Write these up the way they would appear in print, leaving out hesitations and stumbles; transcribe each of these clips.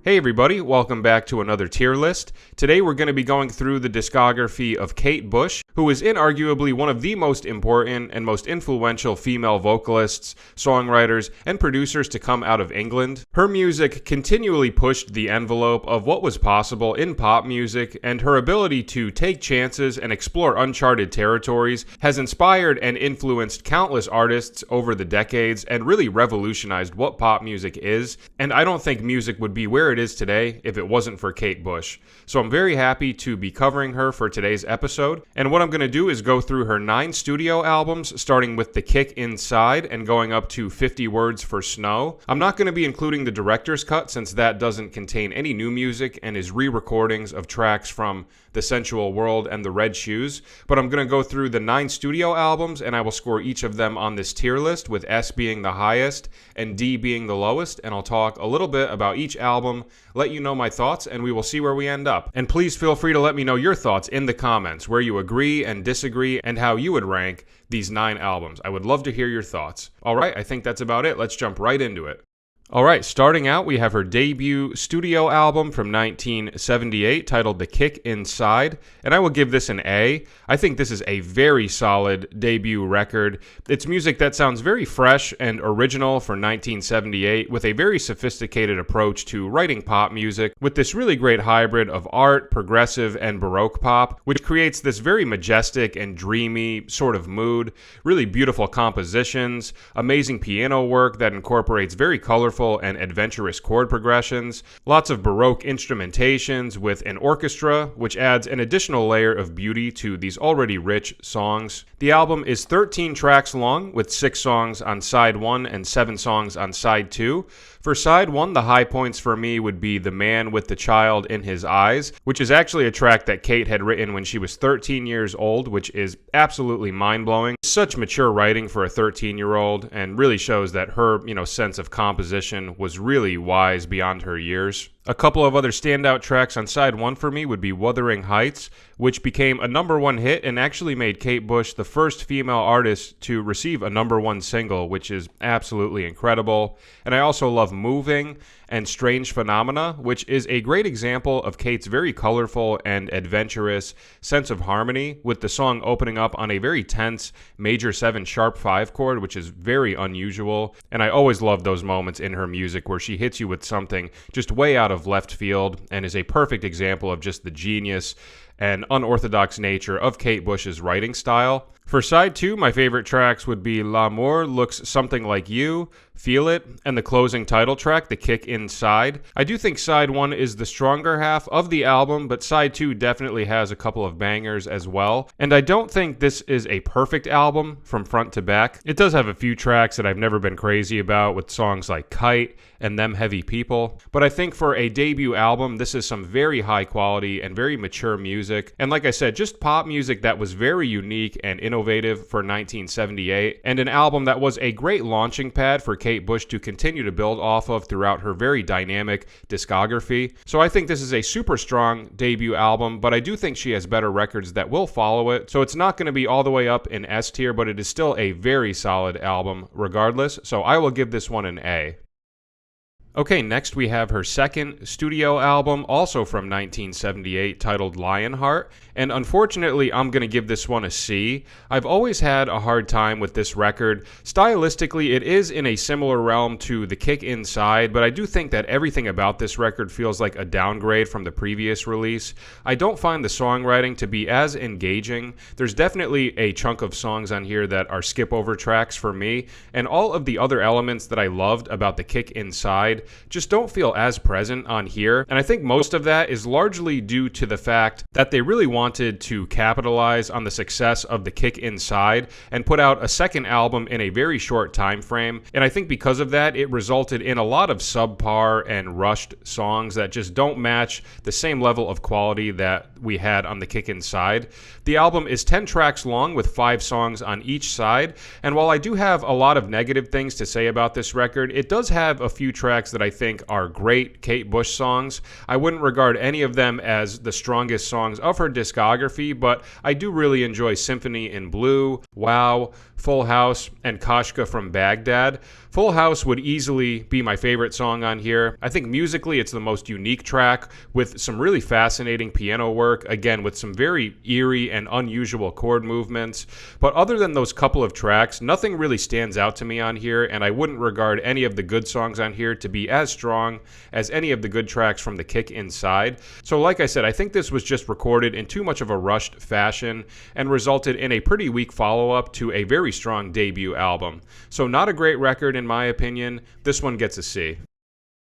Hey everybody, welcome back to another tier list. Today we're going to be going through the discography of Kate Bush, who is inarguably one of the most important and most influential female vocalists, songwriters, and producers to come out of England. Her music continually pushed the envelope of what was possible in pop music, and her ability to take chances and explore uncharted territories has inspired and influenced countless artists over the decades and really revolutionized what pop music is, and I don't think music would be where it is today if it wasn't for Kate Bush. So I'm very happy to be covering her for today's episode. And what I'm going to do is go through her 9 studio albums, starting with The Kick Inside and going up to 50 Words for Snow. I'm not going to be including the director's cut since that doesn't contain any new music and is re-recordings of tracks from The Sensual World and The Red Shoes. But I'm going to go through the 9 studio albums and I will score each of them on this tier list, with S being the highest and D being the lowest. And I'll talk a little bit about each album, let you know my thoughts, and we will see where we end up. And please feel free to let me know your thoughts in the comments, where you agree and disagree, and how you would rank these 9 albums. I would love to hear your thoughts. Alright, I think that's about it. Let's jump right into it. Alright, starting out, we have her debut studio album from 1978 titled The Kick Inside, and I will give this an A. I think this is a very solid debut record. It's music that sounds very fresh and original for 1978, with a very sophisticated approach to writing pop music, with this really great hybrid of art, progressive, and Baroque pop, which creates this very majestic and dreamy sort of mood, really beautiful compositions, amazing piano work that incorporates very colorful and adventurous chord progressions, lots of Baroque instrumentations with an orchestra, which adds an additional layer of beauty to these already rich songs. The album is 13 tracks long, with 6 songs on side 1 and 7 songs on side 2. For side 1, the high points for me would be The Man with the Child in His Eyes, which is actually a track that Kate had written when she was 13 years old, which is absolutely mind-blowing. Such mature writing for a 13-year-old, and really shows that her, sense of composition was really wise beyond her years. A couple of other standout tracks on side 1 for me would be Wuthering Heights, which became a #1 hit and actually made Kate Bush the first female artist to receive a #1 single, which is absolutely incredible. And I also love Moving and Strange Phenomena, which is a great example of Kate's very colorful and adventurous sense of harmony, with the song opening up on a very tense major 7 sharp 5 chord, which is very unusual. And I always love those moments in her music where she hits you with something just way out of left field, and is a perfect example of just the genius and unorthodox nature of Kate Bush's writing style. For side 2, my favorite tracks would be L'amour Looks Something Like You, Feel It, and the closing title track, The Kick Inside. I do think side 1 is the stronger half of the album, but side 2 definitely has a couple of bangers as well. And I don't think this is a perfect album from front to back. It does have a few tracks that I've never been crazy about, with songs like Kite and Them Heavy People. But I think for a debut album, this is some very high quality and very mature music. And like I said, just pop music that was very unique and innovative for 1978, and an album that was a great launching pad for Kate Bush to continue to build off of throughout her very dynamic discography. So I think this is a super strong debut album, but I do think she has better records that will follow it. So it's not going to be all the way up in S tier, but it is still a very solid album regardless. So I will give this one an A. Okay, next we have her second studio album, also from 1978, titled Lionart, and unfortunately I'm going to give this one a C. I've always had a hard time with this record. Stylistically, it is in a similar realm to The Kick Inside, but I do think that everything about this record feels like a downgrade from the previous release. I don't find the songwriting to be as engaging. There's definitely a chunk of songs on here that are skip-over tracks for me, and all of the other elements that I loved about The Kick Inside just don't feel as present on here. And I think most of that is largely due to the fact that they really wanted to capitalize on the success of The Kick Inside and put out a second album in a very short time frame. And I think because of that, it resulted in a lot of subpar and rushed songs that just don't match the same level of quality that we had on The Kick Inside. The album is 10 tracks long with 5 songs on each side. And while I do have a lot of negative things to say about this record, it does have a few tracks that I think are great Kate Bush songs. I wouldn't regard any of them as the strongest songs of her discography, but I do really enjoy Symphony in Blue, Wow, Full House, and Kashka from Baghdad. Full House would easily be my favorite song on here. I think musically it's the most unique track with some really fascinating piano work, again with some very eerie and unusual chord movements. But other than those couple of tracks, nothing really stands out to me on here, and I wouldn't regard any of the good songs on here to be as strong as any of the good tracks from The Kick Inside. So like I said, I think this was just recorded in too much of a rushed fashion and resulted in a pretty weak follow-up to a very strong debut album. So not a great record in my opinion. This one gets a C.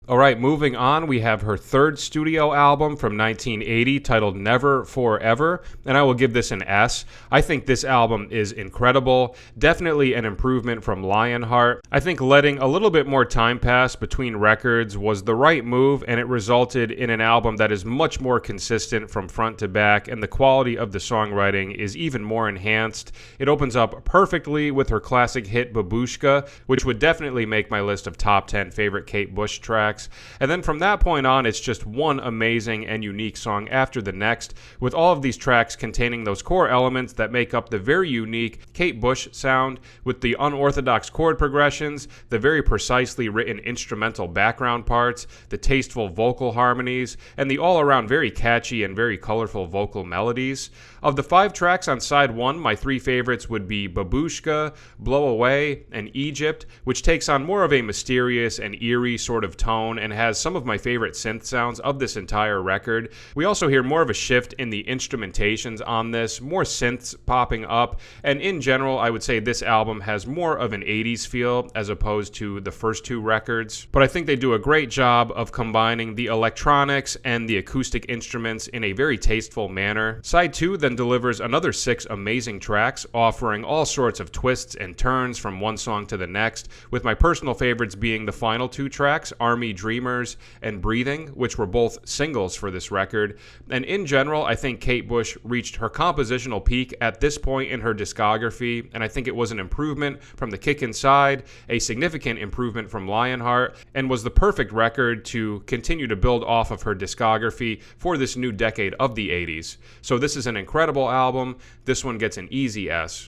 Alright, moving on, we have her third studio album from 1980 titled Never Forever, and I will give this an S. I think this album is incredible, definitely an improvement from Lionart. I think letting a little bit more time pass between records was the right move, and it resulted in an album that is much more consistent from front to back, and the quality of the songwriting is even more enhanced. It opens up perfectly with her classic hit Babushka, which would definitely make my list of top 10 favorite Kate Bush tracks. And then from that point on, it's just one amazing and unique song after the next, with all of these tracks containing those core elements that make up the very unique Kate Bush sound, with the unorthodox chord progressions, the very precisely written instrumental background parts, the tasteful vocal harmonies, and the all-around very catchy and very colorful vocal melodies. Of the 5 tracks on side 1, my 3 favorites would be Babushka, Blow Away, and Egypt, which takes on more of a mysterious and eerie sort of tone and has some of my favorite synth sounds of this entire record. We also hear more of a shift in the instrumentations on this, more synths popping up, and in general I would say this album has more of an 80s feel as opposed to the first 2 records, but I think they do a great job of combining the electronics and the acoustic instruments in a very tasteful manner. Side 2 then delivers another 6 amazing tracks, offering all sorts of twists and turns from one song to the next, with my personal favorites being the final 2 tracks, Army Dreamers and Breathing, which were both singles for this record. And in general, I think Kate Bush reached her compositional peak at this point in her discography, and I think it was an improvement from The Kick Inside, a significant improvement from Lionheart, and was the perfect record to continue to build off of her discography for this new decade of the 80s. So this is an incredible album. This one gets an easy S.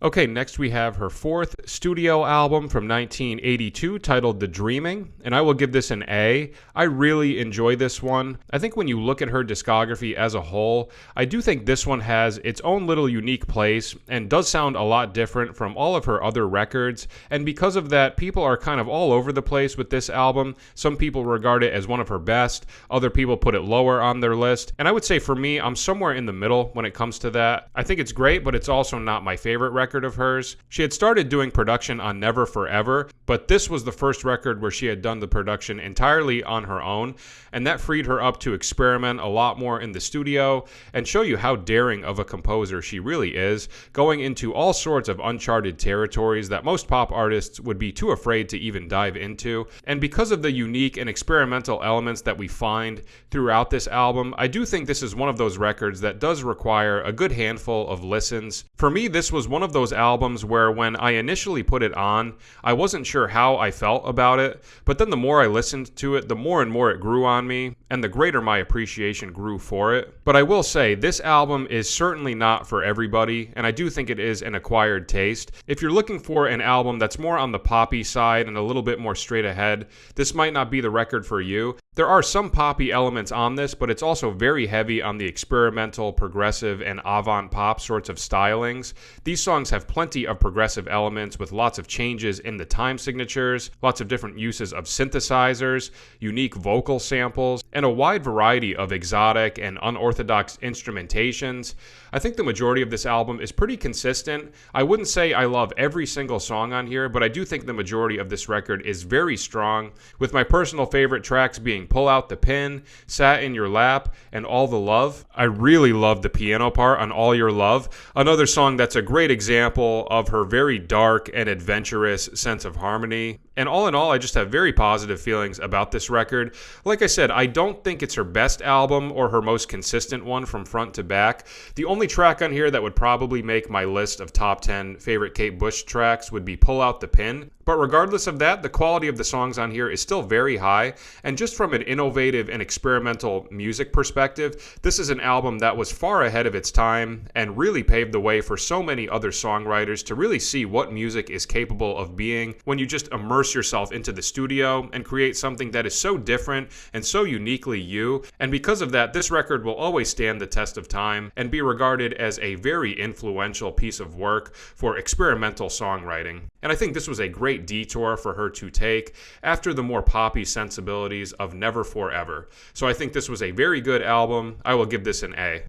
Okay, next we have her 4th studio album from 1982 titled The Dreaming, and I will give this an A. I really enjoy this one. I think when you look at her discography as a whole, I do think this one has its own little unique place and does sound a lot different from all of her other records, and because of that, people are kind of all over the place with this album. Some people regard it as one of her best, other people put it lower on their list, and I would say for me, I'm somewhere in the middle when it comes to that. I think it's great, but it's also not my favorite record of hers. She had started doing production on Never Forever, but this was the first record where she had done the production entirely on her own, and that freed her up to experiment a lot more in the studio and show you how daring of a composer she really is, going into all sorts of uncharted territories that most pop artists would be too afraid to even dive into. And because of the unique and experimental elements that we find throughout this album, I do think this is one of those records that does require a good handful of listens. For me, this was one of those albums where when I initially put it on, I wasn't sure how I felt about it, but then the more I listened to it, the more and more it grew on me, and the greater my appreciation grew for it. But I will say, this album is certainly not for everybody, and I do think it is an acquired taste. If you're looking for an album that's more on the poppy side and a little bit more straight ahead, this might not be the record for you. There are some poppy elements on this, but it's also very heavy on the experimental, progressive, and avant-pop sorts of stylings. These songs have plenty of progressive elements with lots of changes in the time signatures, lots of different uses of synthesizers, unique vocal samples, and a wide variety of exotic and unorthodox instrumentations. I think the majority of this album is pretty consistent. I wouldn't say I love every single song on here, but I do think the majority of this record is very strong, with my personal favorite tracks being Pull Out the Pin, Sat in Your Lap, and All the Love. I really love the piano part on All Your Love, another song that's a great example of her very dark and adventurous sense of harmony. And all in all, I just have very positive feelings about this record. Like I said, I don't think it's her best album or her most consistent one from front to back. The only track on here that would probably make my list of top 10 favorite Kate Bush tracks would be Pull Out the Pin. But regardless of that, the quality of the songs on here is still very high, and just from an innovative and experimental music perspective, this is an album that was far ahead of its time and really paved the way for so many other songwriters to really see what music is capable of being when you just immerse yourself into the studio and create something that is so different and so uniquely you. And because of that, this record will always stand the test of time and be regarded as a very influential piece of work for experimental songwriting. And I think this was a great detour for her to take after the more poppy sensibilities of Never Forever. So I think this was a very good album. I will give this an A.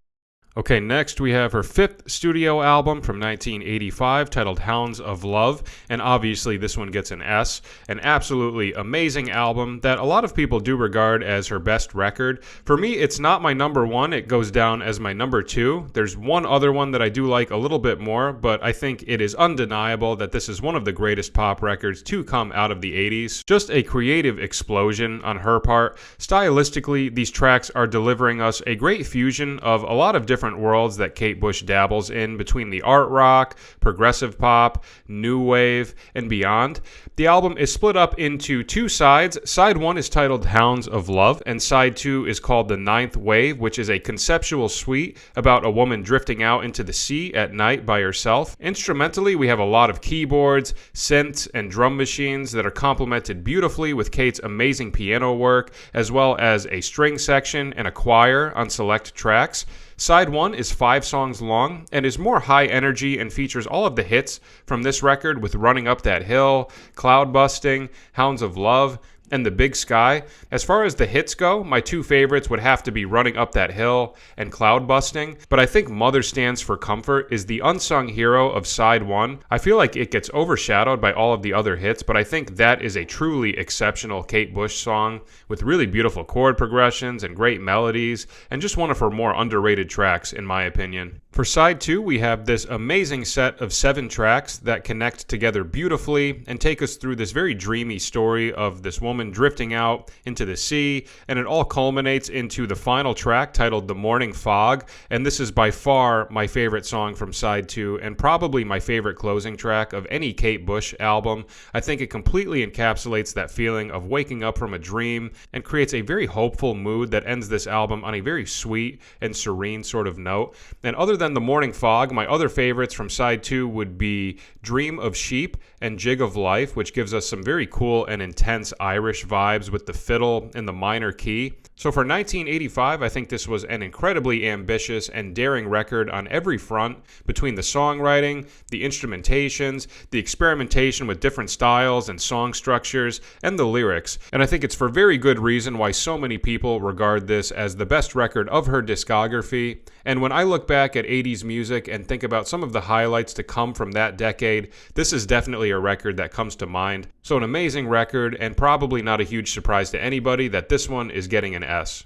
Okay, next we have her fifth studio album from 1985 titled Hounds of Love, and obviously this one gets an S. An absolutely amazing album that a lot of people do regard as her best record. For me, it's not my number one. It goes down as my number two. There's one other one that I do like a little bit more, but I think it is undeniable that this is one of the greatest pop records to come out of the 80s. Just a creative explosion on her part. Stylistically, these tracks are delivering us a great fusion of a lot of different worlds that Kate Bush dabbles in between the art rock, progressive pop, new wave, and beyond. The album is split up into two sides. Side one is titled Hounds of Love, and side two is called The Ninth Wave, which is a conceptual suite about a woman drifting out into the sea at night by herself. Instrumentally, we have a lot of keyboards, synths, and drum machines that are complemented beautifully with Kate's amazing piano work, as well as a string section and a choir on select tracks. Side 1 is 5 songs long and is more high energy and features all of the hits from this record with Running Up That Hill, Cloud Busting, Hounds of Love, and The Big Sky. As far as the hits go, my two favorites would have to be Running Up That Hill and Cloud Busting, but I think Mother Stands for Comfort is the unsung hero of side 1. I feel like it gets overshadowed by all of the other hits, but I think that is a truly exceptional Kate Bush song with really beautiful chord progressions and great melodies, and just one of her more underrated tracks in my opinion. For side 2, we have this amazing set of 7 tracks that connect together beautifully and take us through this very dreamy story of this woman drifting out into the sea, and it all culminates into the final track titled The Morning Fog, and this is by far my favorite song from side 2 and probably my favorite closing track of any Kate Bush album. I think it completely encapsulates that feeling of waking up from a dream and creates a very hopeful mood that ends this album on a very sweet and serene sort of note. And other than The Morning Fog, my other favorites from side 2 would be Dream of Sheep and Jig of Life, which gives us some very cool and intense Irish vibes with the fiddle in the minor key. So for 1985, I think this was an incredibly ambitious and daring record on every front, between the songwriting, the instrumentations, the experimentation with different styles and song structures, and the lyrics. And I think it's for very good reason why so many people regard this as the best record of her discography. And when I look back at 80s music and think about some of the highlights to come from that decade, this is definitely a record that comes to mind. So an amazing record, and probably not a huge surprise to anybody that this one is getting an S.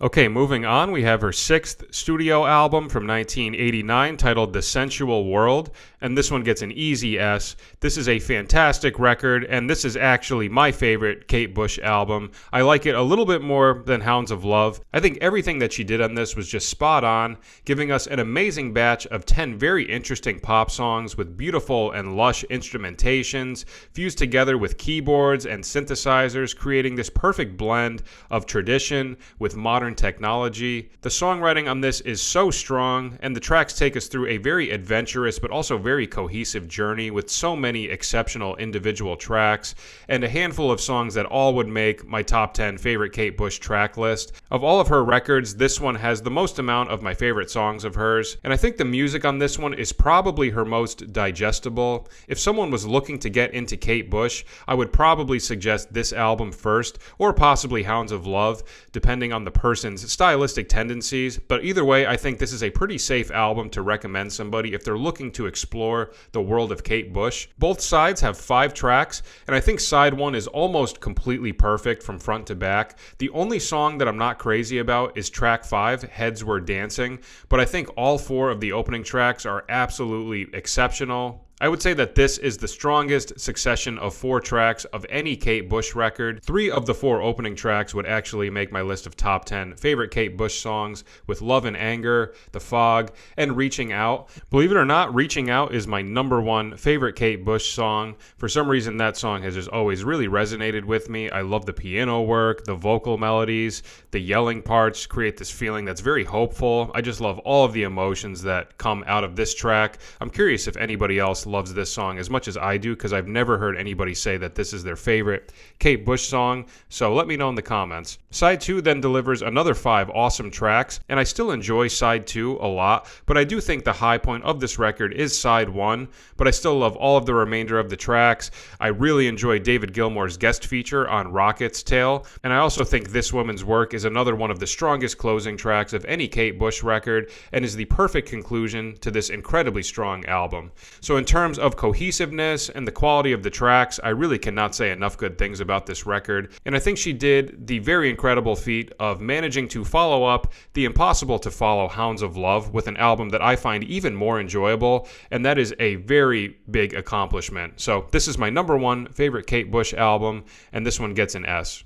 Okay, moving on, we have her 6th studio album from 1989 titled The Sensual World, and this one gets an easy S. This is a fantastic record, and this is actually my favorite Kate Bush album. I like it a little bit more than Hounds of Love. I think everything that she did on this was just spot on, giving us an amazing batch of 10 very interesting pop songs with beautiful and lush instrumentations, fused together with keyboards and synthesizers, creating this perfect blend of tradition with modern technology. The songwriting on this is so strong, and the tracks take us through a very adventurous but also very cohesive journey with so many exceptional individual tracks, and a handful of songs that all would make my top 10 favorite Kate Bush track list. Of all of her records, this one has the most amount of my favorite songs of hers, and I think the music on this one is probably her most digestible. If someone was looking to get into Kate Bush, I would probably suggest this album first, or possibly Hounds of Love, depending on the person's stylistic tendencies, but either way, I think this is a pretty safe album to recommend somebody if they're looking to explore the world of Kate Bush. Both sides have 5 tracks, and I think side 1 is almost completely perfect from front to back. The only song that I'm not crazy about is track 5, Heads Were Dancing, but I think all 4 of the opening tracks are absolutely exceptional I would say that this is the strongest succession of 4 tracks of any Kate Bush record. 3 of the 4 opening tracks would actually make my list of top 10 favorite Kate Bush songs, with Love and Anger, The Fog, and Reaching Out. Believe it or not, Reaching Out is my number 1 favorite Kate Bush song. For some reason, that song has just always really resonated with me. I love the piano work, the vocal melodies, the yelling parts create this feeling that's very hopeful. I just love all of the emotions that come out of this track. I'm curious if anybody else loves this song as much as I do, because I've never heard anybody say that this is their favorite Kate Bush song, so let me know in the comments. Side 2 then delivers another 5 awesome tracks, and I still enjoy Side 2 a lot, but I do think the high point of this record is Side 1, but I still love all of the remainder of the tracks. I really enjoy David Gilmour's guest feature on Rocket's Tale, and I also think This Woman's Work is another one of the strongest closing tracks of any Kate Bush record, and is the perfect conclusion to this incredibly strong album. So in terms of cohesiveness and the quality of the tracks, I really cannot say enough good things about this record, and I think she did the very incredible feat of managing to follow up the impossible to follow Hounds of Love with an album that I find even more enjoyable, and that is a very big accomplishment. So this is my number 1 favorite Kate Bush album, and this one gets an S.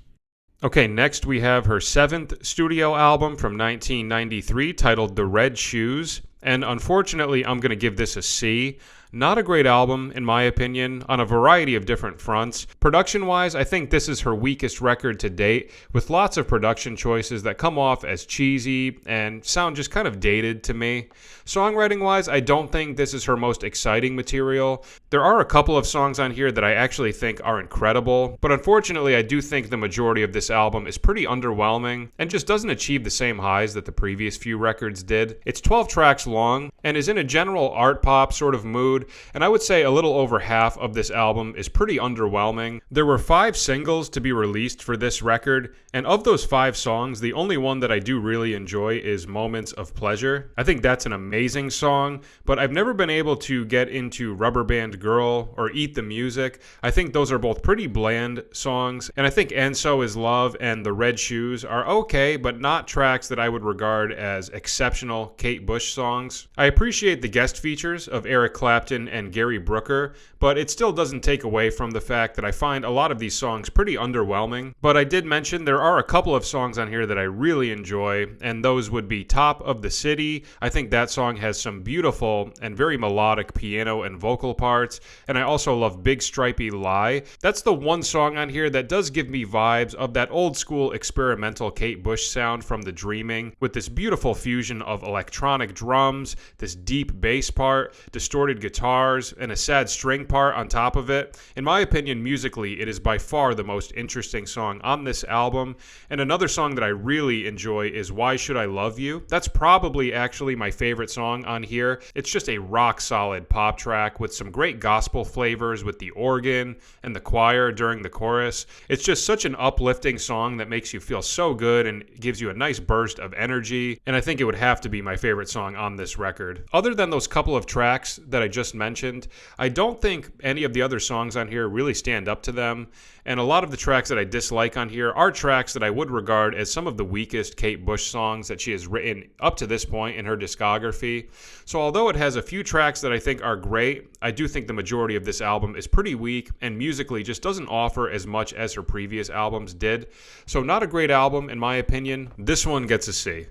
Okay, next we have her 7th studio album from 1993 titled The Red Shoes, and unfortunately I'm going to give this a C. Not a great album, in my opinion, on a variety of different fronts. Production-wise, I think this is her weakest record to date, with lots of production choices that come off as cheesy and sound just kind of dated to me. Songwriting-wise, I don't think this is her most exciting material. There are a couple of songs on here that I actually think are incredible, but unfortunately I do think the majority of this album is pretty underwhelming and just doesn't achieve the same highs that the previous few records did. It's 12 tracks long and is in a general art pop sort of mood, and I would say a little over half of this album is pretty underwhelming. There were 5 singles to be released for this record, and of those 5 songs, the only one that I do really enjoy is Moments of Pleasure. I think that's an amazing song, but I've never been able to get into Rubber Band Girl or Eat the Music. I think those are both pretty bland songs, and I think And So Is Love and The Red Shoes are okay, but not tracks that I would regard as exceptional Kate Bush songs. I appreciate the guest features of Eric Clapton and Gary Brooker, but it still doesn't take away from the fact that I find a lot of these songs pretty underwhelming. But I did mention there are a couple of songs on here that I really enjoy, and those would be Top of the City. I think that song has some beautiful and very melodic piano and vocal parts, and I also love Big Stripey Lie. That's the one song on here that does give me vibes of that old school experimental Kate Bush sound from The Dreaming, with this beautiful fusion of electronic drums, this deep bass part, distorted guitars, and a sad string part on top of it. In my opinion, musically, it is by far the most interesting song on this album. And another song that I really enjoy is Why Should I Love You? That's probably actually my favorite song on here. It's just a rock solid pop track with some great gospel flavors with the organ and the choir during the chorus. It's just such an uplifting song that makes you feel so good and gives you a nice burst of energy. And I think it would have to be my favorite song on this record. Other than those couple of tracks that I just mentioned, I don't think any of the other songs on here really stand up to them, and a lot of the tracks that I dislike on here are tracks that I would regard as some of the weakest Kate Bush songs that she has written up to this point in her discography. So although it has a few tracks that I think are great, I do think the majority of this album is pretty weak and musically just doesn't offer as much as her previous albums did. So not a great album in my opinion. This one gets a C.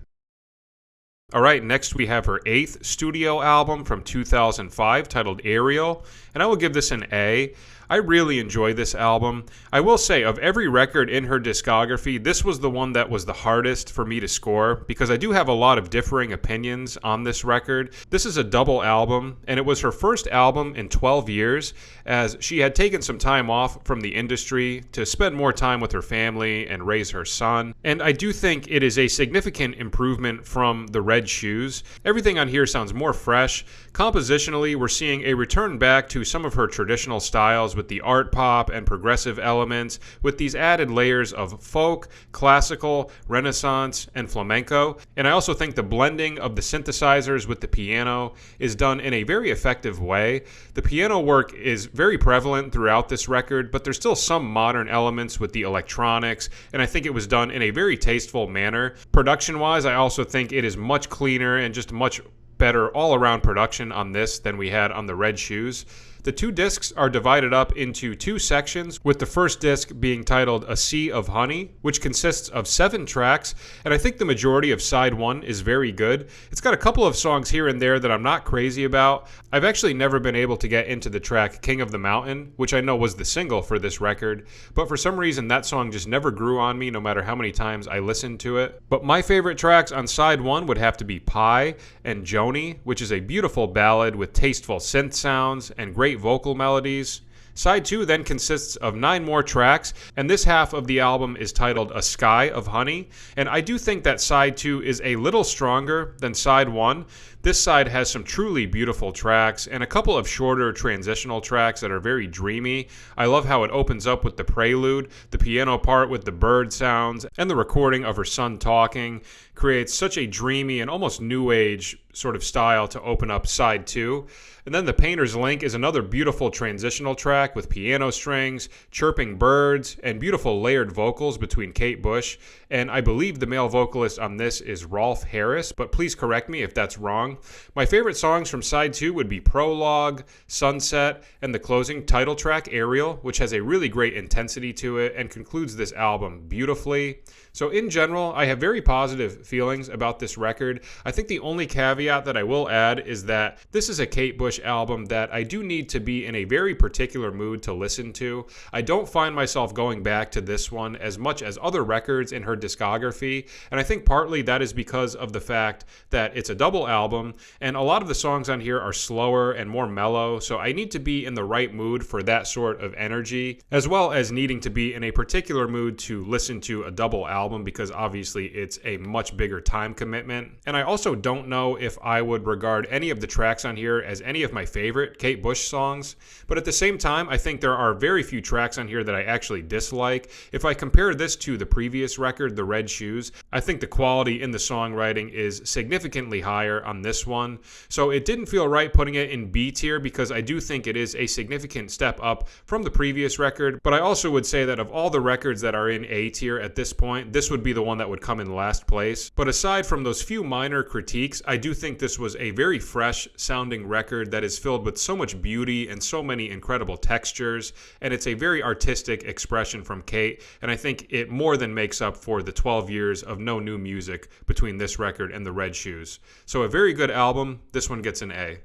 Alright, next we have her 8th studio album from 2005 titled Ariel, and I will give this an A. I really enjoy this album. I will say, of every record in her discography, this was the one that was the hardest for me to score, because I do have a lot of differing opinions on this record. This is a double album, and it was her first album in 12 years, as she had taken some time off from the industry to spend more time with her family and raise her son. And I do think it is a significant improvement from The Red Shoes. Everything on here sounds more fresh. Compositionally, we're seeing a return back to some of her traditional styles with the art pop and progressive elements, with these added layers of folk, classical, Renaissance, and flamenco. And I also think the blending of the synthesizers with the piano is done in a very effective way. The piano work is very prevalent throughout this record, but there's still some modern elements with the electronics, and I think it was done in a very tasteful manner. Production-wise, I also think it is much cleaner and just much better all-around production on this than we had on The Red Shoes. The two discs are divided up into two sections, with the first disc being titled A Sea of Honey, which consists of 7 tracks, and I think the majority of side 1 is very good. It's got a couple of songs here and there that I'm not crazy about. I've actually never been able to get into the track King of the Mountain, which I know was the single for this record, but for some reason that song just never grew on me no matter how many times I listened to it. But my favorite tracks on side 1 would have to be Pie and Joni, which is a beautiful ballad with tasteful synth sounds and great vocal melodies. Side 2 then consists of 9 more tracks, and this half of the album is titled A Sky of Honey, and I do think that side 2 is a little stronger than side 1. This side has some truly beautiful tracks and a couple of shorter transitional tracks that are very dreamy. I love how it opens up with the prelude, the piano part with the bird sounds, and the recording of her son talking creates such a dreamy and almost new age sort of style to open up side 2. And then The Painter's Link is another beautiful transitional track with piano strings, chirping birds, and beautiful layered vocals between Kate Bush. And I believe the male vocalist on this is Rolf Harris, but please correct me if that's wrong. My favorite songs from side 2 would be Prologue, Sunset, and the closing title track, Ariel, which has a really great intensity to it and concludes this album beautifully. So in general, I have very positive feelings about this record. I think the only caveat that I will add is that this is a Kate Bush album that I do need to be in a very particular mood to listen to. I don't find myself going back to this one as much as other records in her discography, and I think partly that is because of the fact that it's a double album, and a lot of the songs on here are slower and more mellow, so I need to be in the right mood for that sort of energy, as well as needing to be in a particular mood to listen to a double album, because obviously it's a much bigger time commitment. And I also don't know if I would regard any of the tracks on here as any of my favorite Kate Bush songs, but at the same time, I think there are very few tracks on here that I actually dislike. If I compare this to the previous record, The Red Shoes, I think the quality in the songwriting is significantly higher on this one. So it didn't feel right putting it in B tier because I do think it is a significant step up from the previous record, but I also would say that of all the records that are in A tier at this point, this would be the one that would come in last place. But aside from those few minor critiques, I do think this was a very fresh sounding record that is filled with so much beauty and so many incredible textures, and it's a very artistic expression from Kate, and I think it more than makes up for the 12 years of no new music between this record and The Red Shoes. So a very good album. This one gets an A.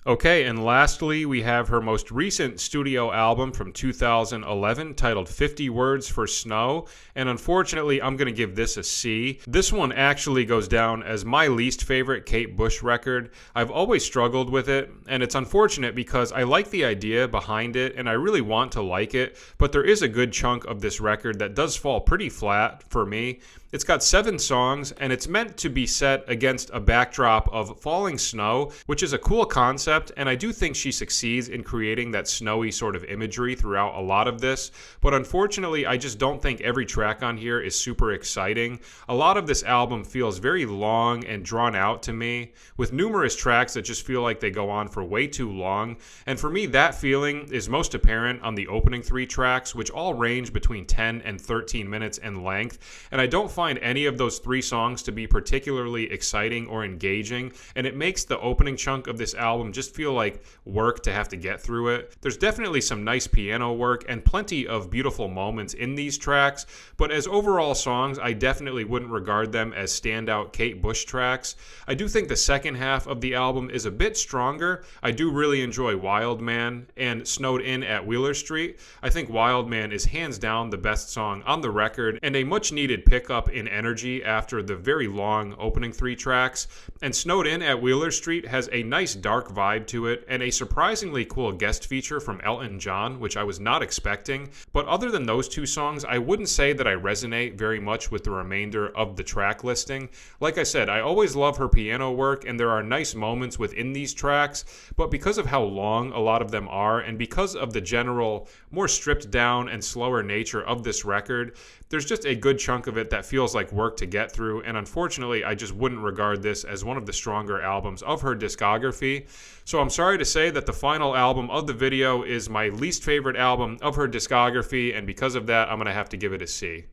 Okay, and lastly, we have her most recent studio album from 2011 titled 50 Words for Snow, and unfortunately, I'm going to give this a C. This one actually goes down as my least favorite Kate Bush record. I've always struggled with it, and it's unfortunate because I like the idea behind it, and I really want to like it, but there is a good chunk of this record that does fall pretty flat for me. It's got 7 songs, and it's meant to be set against a backdrop of falling snow, which is a cool concept, and I do think she succeeds in creating that snowy sort of imagery throughout a lot of this, but unfortunately, I just don't think every track on here is super exciting. A lot of this album feels very long and drawn out to me, with numerous tracks that just feel like they go on for way too long, and for me, that feeling is most apparent on the opening 3 tracks, which all range between 10 and 13 minutes in length, and I don't find any of those 3 songs to be particularly exciting or engaging, and it makes the opening chunk of this album just feel like work to have to get through it. There's definitely some nice piano work and plenty of beautiful moments in these tracks, but as overall songs, I definitely wouldn't regard them as standout Kate Bush tracks. I do think the second half of the album is a bit stronger. I do really enjoy Wild Man and Snowed In at Wheeler Street. I think Wild Man is hands down the best song on the record and a much needed pickup in energy after the very long opening 3 tracks, and Snowed In at Wheeler Street has a nice dark vibe to it and a surprisingly cool guest feature from Elton John, which I was not expecting. But other than those 2 songs, I wouldn't say that I resonate very much with the remainder of the track listing. Like I said, I always love her piano work and there are nice moments within these tracks, but because of how long a lot of them are and because of the general more stripped down and slower nature of this record, there's just a good chunk of it that feels like work to get through, and unfortunately I just wouldn't regard this as one of the stronger albums of her discography. So I'm sorry to say that the final album of the video is my least favorite album of her discography, and because of that I'm going to have to give it a C.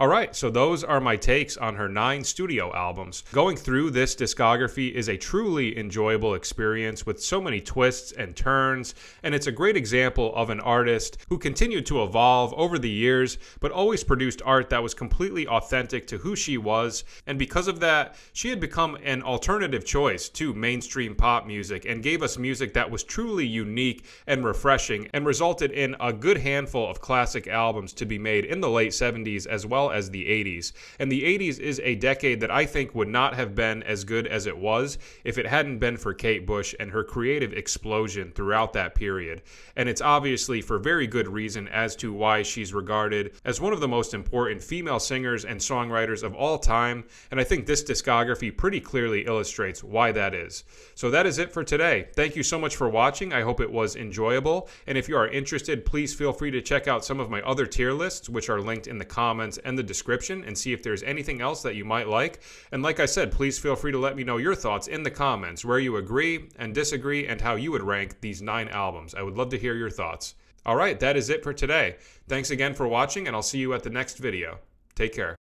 Alright, so those are my takes on her 9 studio albums. Going through this discography is a truly enjoyable experience with so many twists and turns, and it's a great example of an artist who continued to evolve over the years, but always produced art that was completely authentic to who she was, and because of that, she had become an alternative choice to mainstream pop music and gave us music that was truly unique and refreshing and resulted in a good handful of classic albums to be made in the late 70s as well as the 80s. And the 80s is a decade that I think would not have been as good as it was if it hadn't been for Kate Bush and her creative explosion throughout that period. And it's obviously for very good reason as to why she's regarded as one of the most important female singers and songwriters of all time, and I think this discography pretty clearly illustrates why that is. So that is it for today. Thank you so much for watching. I hope it was enjoyable, and if you are interested, please feel free to check out some of my other tier lists, which are linked in the comments and the description, and see if there's anything else that you might like. And like I said, please feel free to let me know your thoughts in the comments, where you agree and disagree, and how you would rank these 9 albums. I would love to hear your thoughts. Alright, that is it for today. Thanks again for watching, and I'll see you at the next video. Take care.